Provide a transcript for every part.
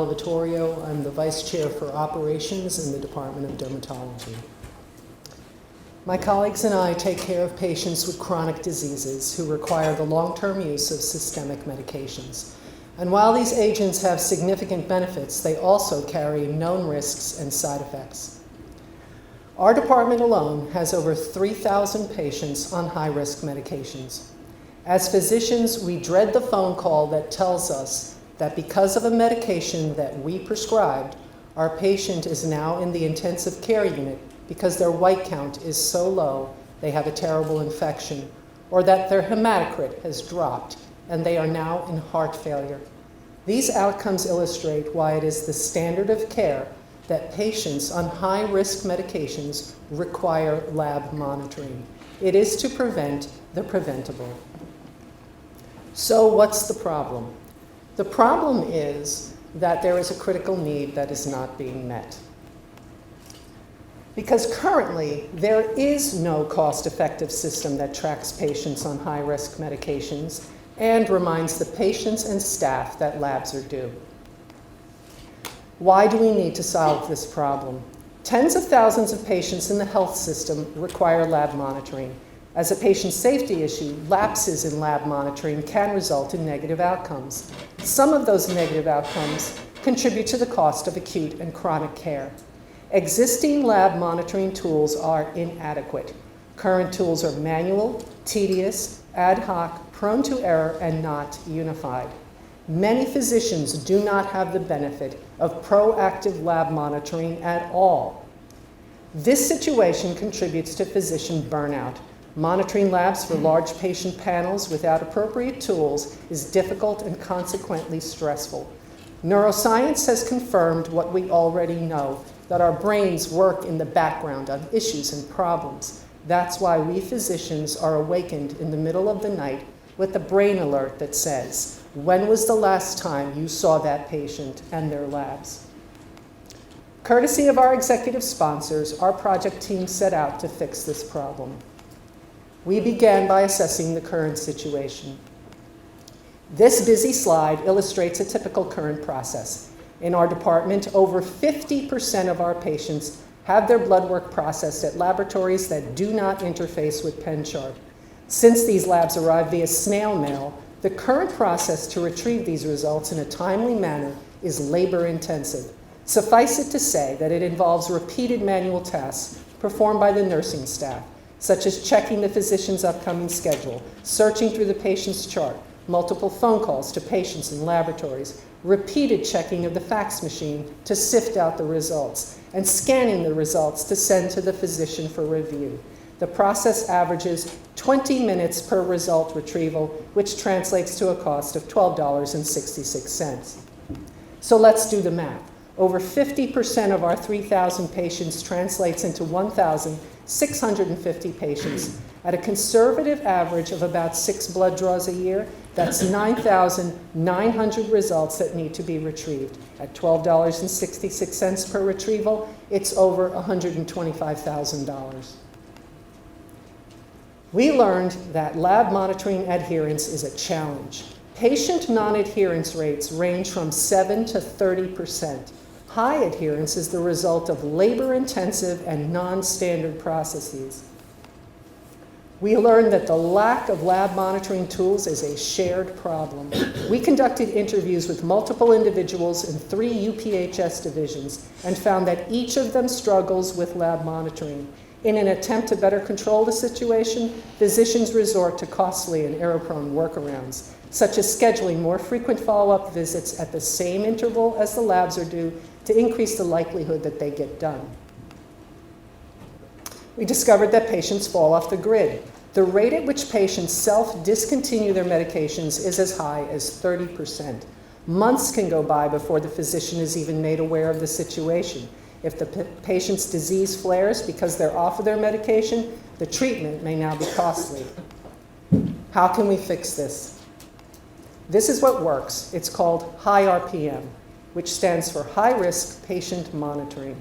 Vittorio. I'm the Vice Chair for Operations in the Department of Dermatology. My colleagues and I take care of patients with chronic diseases who require the long-term use of systemic medications. And while these agents have significant benefits, they also carry known risks and side effects. Our department alone has over 3,000 patients on high-risk medications. As physicians, we dread the phone call that tells us that because of a medication that we prescribed, our patient is now in the intensive care unit because their white count is so low they have a terrible infection, or that their hematocrit has dropped and they are now in heart failure. These outcomes illustrate why it is the standard of care that patients on high-risk medications require lab monitoring. It is to prevent the preventable. So what's the problem? The problem is that there is a critical need that is not being met. Because currently, there is no cost-effective system that tracks patients on high-risk medications and reminds the patients and staff that labs are due. Why do we need to solve this problem? Tens of thousands of patients in the health system require lab monitoring. As a patient safety issue, lapses in lab monitoring can result in negative outcomes. Some of those negative outcomes contribute to the cost of acute and chronic care. Existing lab monitoring tools are inadequate. Current tools are manual, tedious, ad hoc, prone to error, and not unified. Many physicians do not have the benefit of proactive lab monitoring at all. This situation contributes to physician burnout. Monitoring labs for large patient panels without appropriate tools is difficult and consequently stressful. Neuroscience has confirmed what we already know, that our brains work in the background on issues and problems. That's why we physicians are awakened in the middle of the night with a brain alert that says, when was the last time you saw that patient and their labs? Courtesy of our executive sponsors, our project team set out to fix this problem. We began by assessing the current situation. This busy slide illustrates a typical current process. In our department, over 50% of our patients have their blood work processed at laboratories that do not interface with PenChart. Since these labs arrive via snail mail, the current process to retrieve these results in a timely manner is labor-intensive. Suffice it to say that it involves repeated manual tasks performed by the nursing staff, such as checking the physician's upcoming schedule, searching through the patient's chart, multiple phone calls to patients and laboratories, repeated checking of the fax machine to sift out the results, and scanning the results to send to the physician for review. The process averages 20 minutes per result retrieval, which translates to a cost of $12.66. So let's do the math. Over 50% of our 3,000 patients translates into 1,650 patients. At a conservative average of about 6 blood draws a year, that's 9,900 results that need to be retrieved. At $12.66 per retrieval, it's over $125,000. We learned that lab monitoring adherence is a challenge. Patient non-adherence rates range from 7 to 30%. High adherence is the result of labor-intensive and non-standard processes. We learned that the lack of lab monitoring tools is a shared problem. We conducted interviews with multiple individuals in 3 UPHS divisions and found that each of them struggles with lab monitoring. In an attempt to better control the situation, physicians resort to costly and error-prone workarounds, such as scheduling more frequent follow-up visits at the same interval as the labs are due to increase the likelihood that they get done. We discovered that patients fall off the grid. The rate at which patients self-discontinue their medications is as high as 30%. Months can go by before the physician is even made aware of the situation. If the patient's disease flares because they're off of their medication, the treatment may now be costly. How can we fix this? This is what works. It's called HiRPM, which stands for High Risk Patient Monitoring.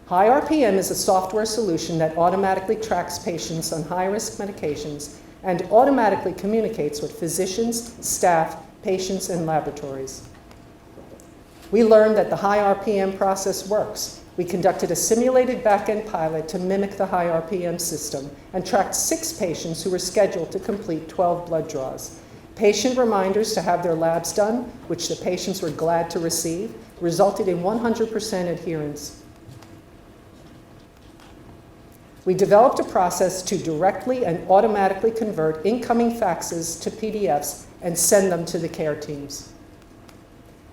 HiRPM is a software solution that automatically tracks patients on high-risk medications and automatically communicates with physicians, staff, patients, and laboratories. We learned that the HiRPM process works. We conducted a simulated back-end pilot to mimic the HiRPM system and tracked 6 patients who were scheduled to complete 12 blood draws. Patient reminders to have their labs done, which the patients were glad to receive, resulted in 100% adherence. We developed a process to directly and automatically convert incoming faxes to PDFs and send them to the care teams.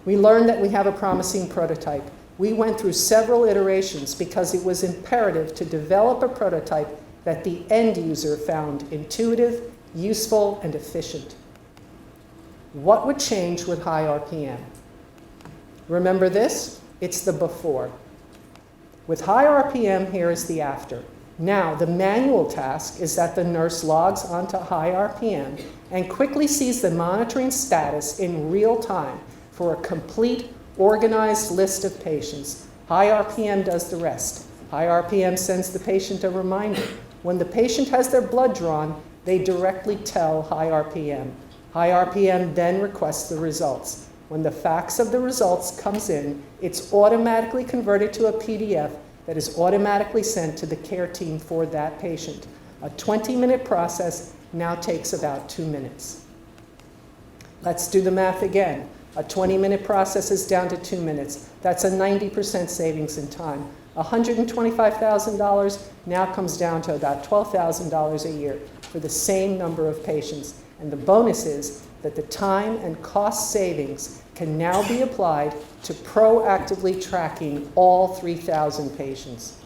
We learned that we have a promising prototype. We went through several iterations because it was imperative to develop a prototype that the end user found intuitive, useful, and efficient. What would change with HiRPM? Remember this? It's the before. With HiRPM, here is the after. Now, the manual task is that the nurse logs onto HiRPM and quickly sees the monitoring status in real time for a complete, organized list of patients. HiRPM does the rest. HiRPM sends the patient a reminder. When the patient has their blood drawn, they directly tell HiRPM. HiRPM then requests the results. When the fax of the results comes in, it's automatically converted to a PDF that is automatically sent to the care team for that patient. A 20-minute process now takes about 2 minutes. Let's do the math again. A 20-minute process is down to 2 minutes. That's a 90% savings in time. $125,000 now comes down to about $12,000 a year for the same number of patients. And the bonus is that the time and cost savings can now be applied to proactively tracking all 3,000 patients.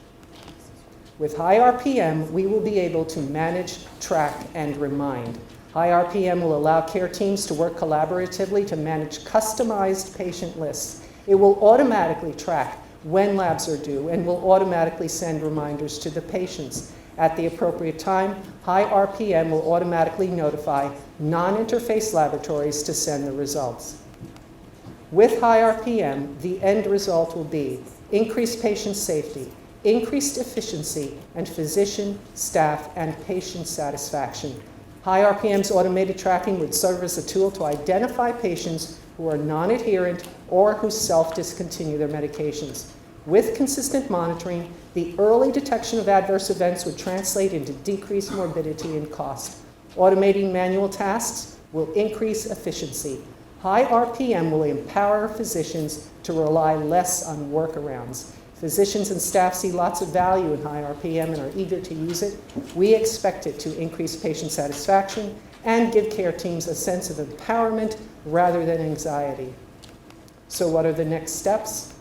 With HiRPM, we will be able to manage, track, and remind. HiRPM will allow care teams to work collaboratively to manage customized patient lists. It will automatically track when labs are due and will automatically send reminders to the patients. At the appropriate time, HiRPM will automatically notify non-interface laboratories to send the results. With HiRPM, the end result will be increased patient safety, increased efficiency, and physician, staff, and patient satisfaction. HiRPM's automated tracking would serve as a tool to identify patients who are non-adherent or who self-discontinue their medications. With consistent monitoring, the early detection of adverse events would translate into decreased morbidity and cost. Automating manual tasks will increase efficiency. HiRPM will empower physicians to rely less on workarounds. Physicians and staff see lots of value in HiRPM and are eager to use it. We expect it to increase patient satisfaction and give care teams a sense of empowerment rather than anxiety. So what are the next steps?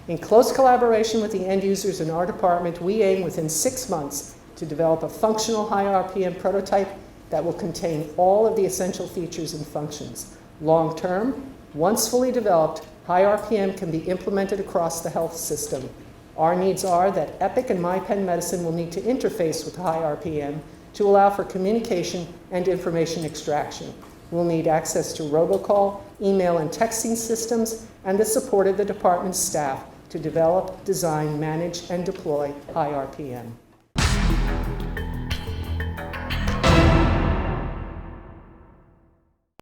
In close collaboration with the end users in our department, we aim within 6 months to develop a functional HiRPM prototype that will contain all of the essential features and functions. Long term, once fully developed, HiRPM can be implemented across the health system. Our needs are that Epic and MyPen Medicine will need to interface with HiRPM to allow for communication and information extraction. We'll need access to robocall, email, and texting systems, and the support of the department's staff to develop, design, manage, and deploy HiRPM.